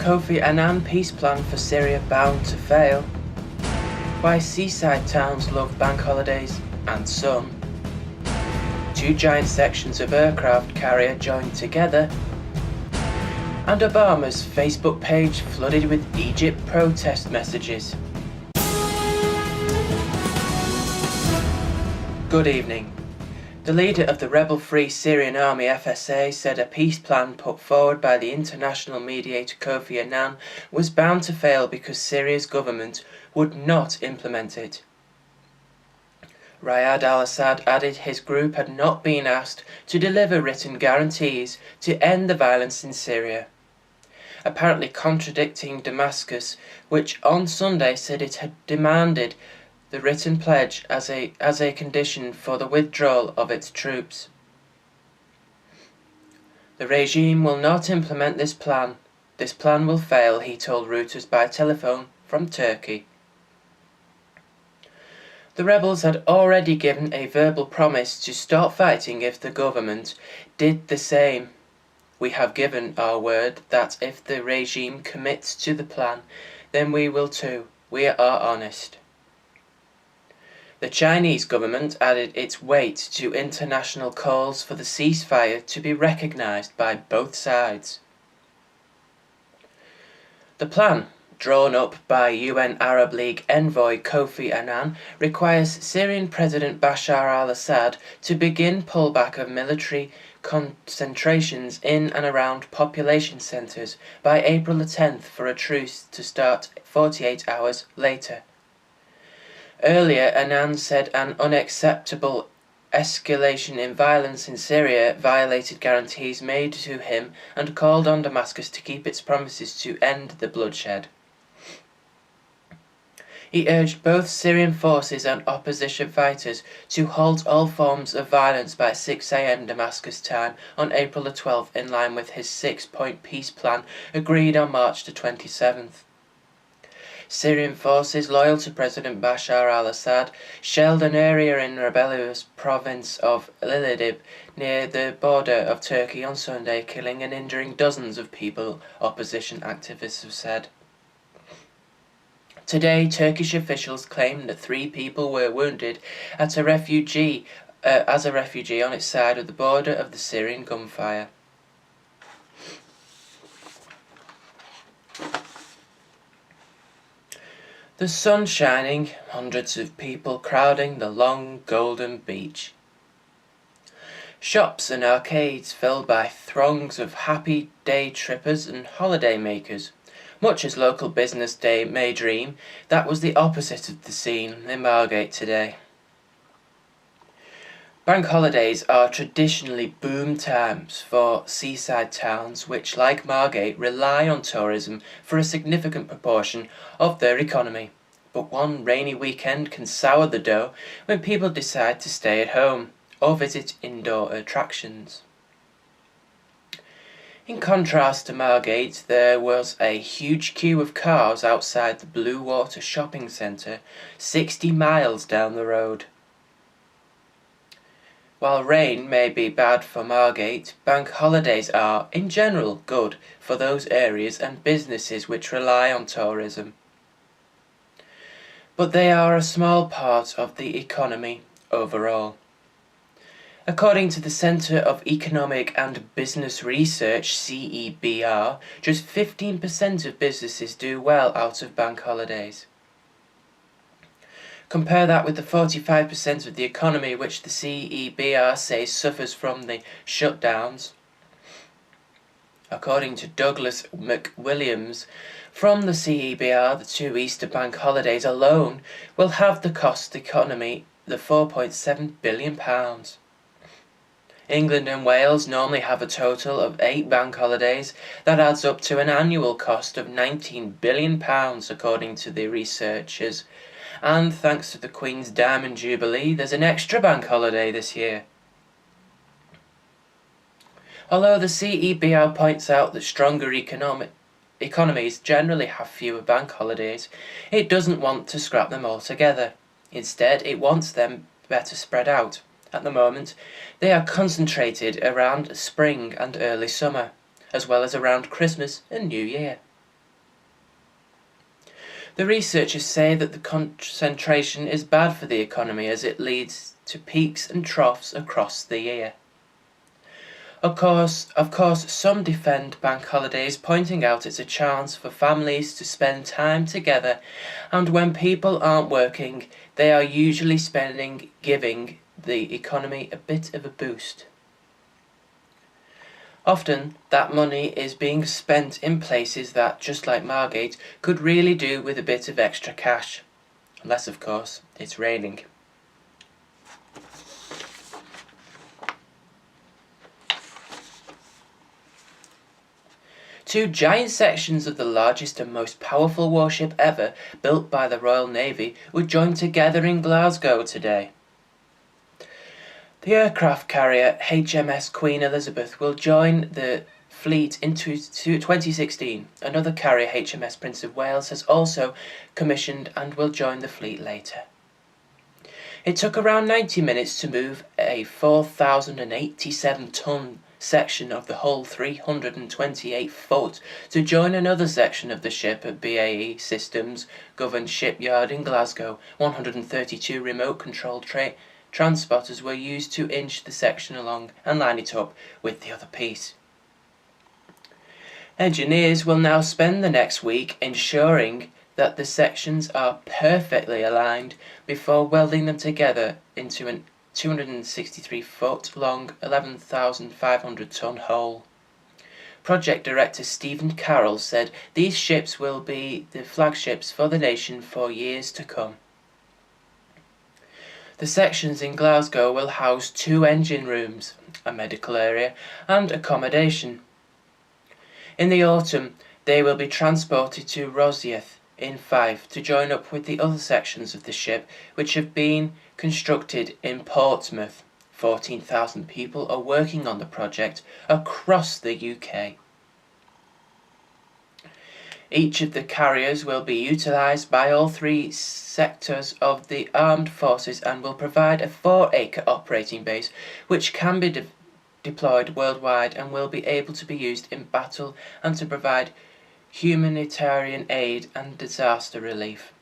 Kofi Annan peace plan for Syria bound to fail? Why seaside towns love bank holidays and some? Two giant sections of aircraft carrier joined together? And Obama's Facebook page flooded with Egypt protest messages. Good evening. The leader of the Rebel Free Syrian Army FSA said a peace plan put forward by the international mediator Kofi Annan was bound to fail because Syria's government would not implement it. Riyad al-Assad added his group had not been asked to deliver written guarantees to end the violence in Syria, apparently contradicting Damascus, which on Sunday said it had demanded the written pledge as a condition for the withdrawal of its troops. The regime will not implement this plan. This plan will fail, he told Reuters by telephone from Turkey. The rebels had already given a verbal promise to stop fighting if the government did the same. We have given our word that if the regime commits to the plan, then we will too. We are honest. The Chinese government added its weight to international calls for the ceasefire to be recognized by both sides. The plan, drawn up by UN Arab League envoy Kofi Annan, requires Syrian President Bashar al-Assad to begin pullback of military concentrations in and around population centres by April the 10th for a truce to start 48 hours later. Earlier, Annan said an unacceptable escalation in violence in Syria violated guarantees made to him and called on Damascus to keep its promises to end the bloodshed. He urged both Syrian forces and opposition fighters to halt all forms of violence by 6 a.m. Damascus time on April the 12th, in line with his 6-point peace plan agreed on March the 27th. Syrian forces loyal to President Bashar al-Assad shelled an area in rebellious province of Idlib near the border of Turkey on Sunday, killing and injuring dozens of people, opposition activists have said. Today, Turkish officials claimed that 3 people were wounded as a refugee on its side of the border of the Syrian gunfire. The sun shining, hundreds of people crowding the long golden beach. Shops and arcades filled by throngs of happy day trippers and holiday makers. Much as local business day may dream, that was the opposite of the scene in Margate today. Bank holidays are traditionally boom times for seaside towns which, like Margate, rely on tourism for a significant proportion of their economy. But one rainy weekend can sour the dough when people decide to stay at home or visit indoor attractions. In contrast to Margate, there was a huge queue of cars outside the Blue Water shopping centre 60 miles down the road. While rain may be bad for Margate, bank holidays are, in general, good for those areas and businesses which rely on tourism. But they are a small part of the economy overall. According to the Centre of Economic and Business Research, CEBR, just 15% of businesses do well out of bank holidays. Compare that with the 45% of the economy which the CEBR says suffers from the shutdowns. According to Douglas McWilliams from the CEBR, the 2 Easter bank holidays alone will have cost the economy the £4.7 billion. England and Wales normally have a total of 8 bank holidays. That adds up to an annual cost of £19 billion, according to the researchers. And thanks to the Queen's Diamond Jubilee, there's an extra bank holiday this year. Although the CEBR points out that stronger economies generally have fewer bank holidays, it doesn't want to scrap them altogether. Instead, it wants them better spread out. At the moment, they are concentrated around spring and early summer, as well as around Christmas and New Year. The researchers say that the concentration is bad for the economy as it leads to peaks and troughs across the year. Of course, some defend bank holidays, pointing out it's a chance for families to spend time together, and when people aren't working, they are usually giving the economy a bit of a boost. Often, that money is being spent in places that, just like Margate, could really do with a bit of extra cash. Unless, of course, it's raining. Two giant sections of the largest and most powerful warship ever, built by the Royal Navy, were joined together in Glasgow today. The aircraft carrier HMS Queen Elizabeth will join the fleet in 2016. Another carrier, HMS Prince of Wales, has also commissioned and will join the fleet later. It took around 90 minutes to move a 4,087-ton section of the hull 328-foot to join another section of the ship at BAE Systems governed shipyard in Glasgow. 132 remote-controlled transporters were used to inch the section along and line it up with the other piece. Engineers will now spend the next week ensuring that the sections are perfectly aligned before welding them together into a 263-foot long, 11,500-ton hull. Project Director Stephen Carroll said these ships will be the flagships for the nation for years to come. The sections in Glasgow will house 2 engine rooms, a medical area, and accommodation. In the autumn, they will be transported to Rosyth in Fife to join up with the other sections of the ship which have been constructed in Portsmouth. 14,000 people are working on the project across the UK. Each of the carriers will be utilised by all 3 sectors of the armed forces and will provide a 4-acre operating base which can be deployed worldwide and will be able to be used in battle and to provide humanitarian aid and disaster relief.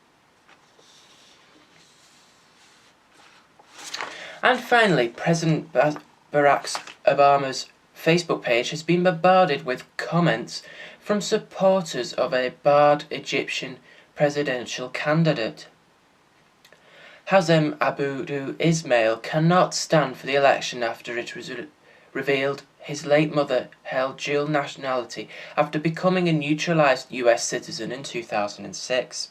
And finally, President Barack Obama's Facebook page has been bombarded with comments from supporters of a barred Egyptian presidential candidate. Hazem Abudu Ismail cannot stand for the election after it was revealed his late mother held dual nationality after becoming a naturalized US citizen in 2006.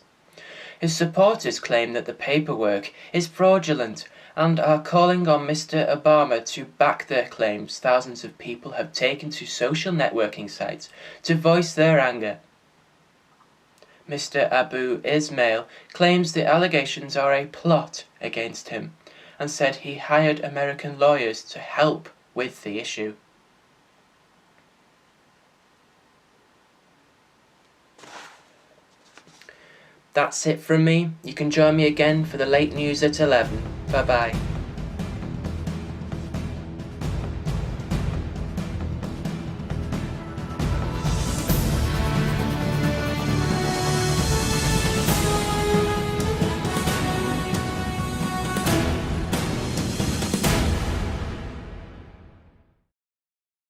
His supporters claim that the paperwork is fraudulent and are calling on Mr. Obama to back their claims. Thousands of people have taken to social networking sites to voice their anger. Mr. Abu Ismail claims the allegations are a plot against him and said he hired American lawyers to help with the issue. That's it from me. You can join me again for the late news at 11. Bye bye.